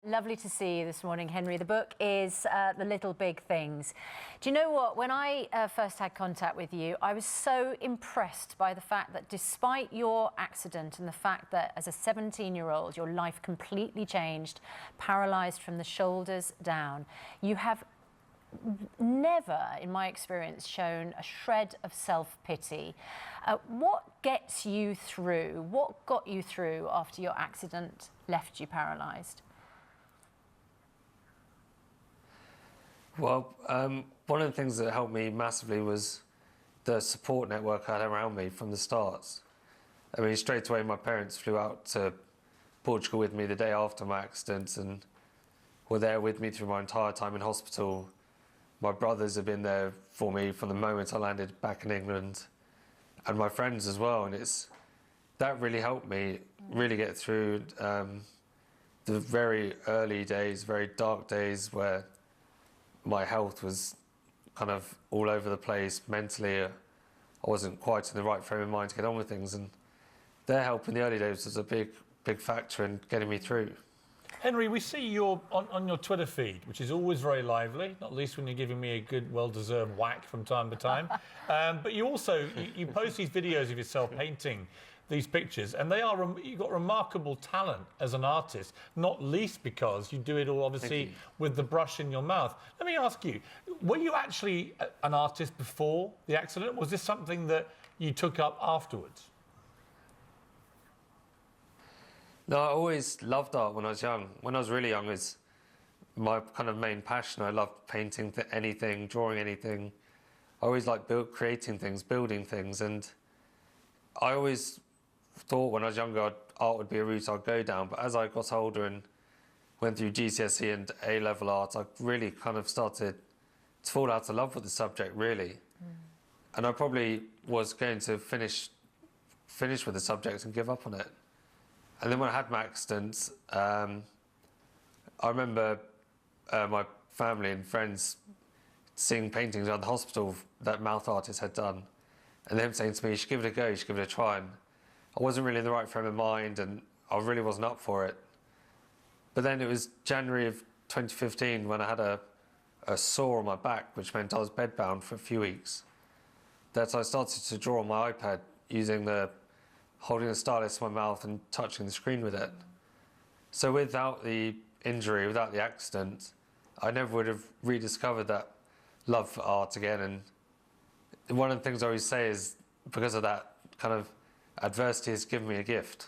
Lovely to see you this morning, Henry. The book is The Little Big Things. Do you know what? When I first had contact with you, I was so impressed by the fact that despite your accident and the fact that as a 17-year-old, your life completely changed, paralysed from the shoulders down, you have never, in my experience, shown a shred of self-pity. What gets you through? What got you through after your accident left you paralysed? Well, one of the things that helped me massively was the support network I had around me from the start. I mean, straight away my parents flew out to Portugal with me the day after my accident and were there with me through my entire time in hospital. My brothers have been there for me from the moment I landed back in England, and my friends as well, and that really helped me really get through the very early days, very dark days where my health was kind of all over the place. Mentally, I wasn't quite in the right frame of mind to get on with things, and their help in the early days was a big factor in getting me through. Henry, we see you on your Twitter feed, which is always very lively, not least when you're giving me a good, well-deserved whack from time to time. But you also you post these videos of yourself painting these pictures, and you've got remarkable talent as an artist, not least because you do it all obviously with the brush in your mouth. Let me ask you, were you actually an artist before the accident? Was this something that you took up afterwards? No, I always loved art when I was young. When I was really young, it was my kind of main passion. I loved painting anything, drawing anything. I always liked creating things, building things, and I always thought when I was younger art would be a route I'd go down, but as I got older and went through GCSE and A-level art, I really kind of started to fall out of love with the subject, really. And I probably was going to finish with the subject and give up on it. And then when I had my accident, I remember my family and friends seeing paintings around the hospital that mouth artists had done, and them saying to me, you should give it a go, you should give it a try. And I wasn't really in the right frame of mind, and I really wasn't up for it. But then it was January of 2015 when I had a sore on my back, which meant I was bedbound for a few weeks, that I started to draw on my iPad holding the stylus to my mouth and touching the screen with it. So without the injury, without the accident, I never would have rediscovered that love for art again. And one of the things I always say is, because of that kind of adversity, has given me a gift.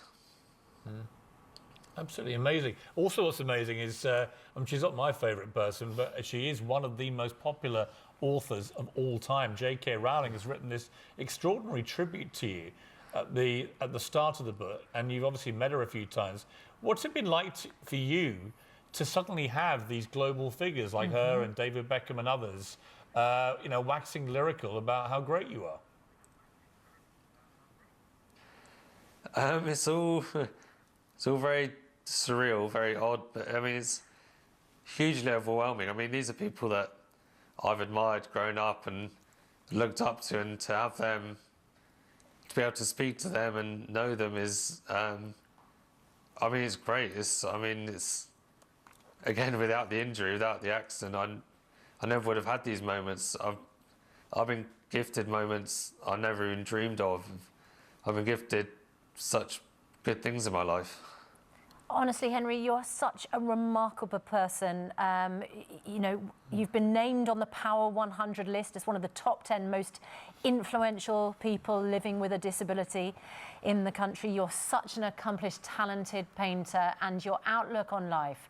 Absolutely amazing. Also, what's amazing is, she's not my favourite person, but she is one of the most popular authors of all time. J.K. Rowling has written this extraordinary tribute to you at the start of the book, and you've obviously met her a few times. What's it been like for you to suddenly have these global figures like her and David Beckham and others, waxing lyrical about how great you are? It's all very surreal, very odd, but I mean, it's hugely overwhelming. I mean, these are people that I've admired growing up and looked up to, and to have them, to be able to speak to them and know them is, I mean, it's great. It's again, without the injury, without the accident, I never would have had these moments. I've been gifted moments I never even dreamed of. I've been gifted such good things in my life. Honestly, Henry, you're such a remarkable person. You've been named on the Power 100 list as one of the top 10 most influential people living with a disability in the country. You're such an accomplished, talented painter, and your outlook on life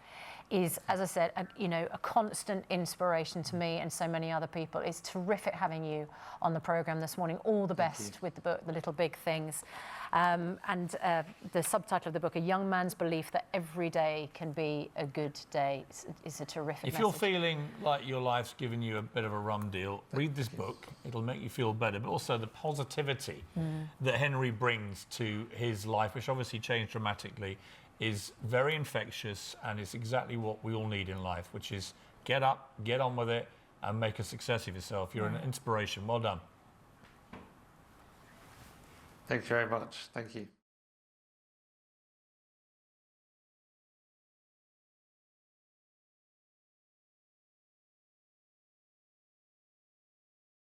is, as I said, a constant inspiration to me and so many other people. It's terrific having you on the programme this morning. All the best with the book, The Little Big Things. The subtitle of the book, A Young Man's Belief That Every Day Can Be a Good Day, is a terrific message. If you're feeling like your life's giving you a bit of a rum deal, read this book. It'll make you feel better, but also the positivity that Henry brings to his life, which obviously changed dramatically, is very infectious, and it's exactly what we all need in life, which is get up, get on with it, and make a success of yourself. You're an inspiration. Well done. Thank you very much. Thank you.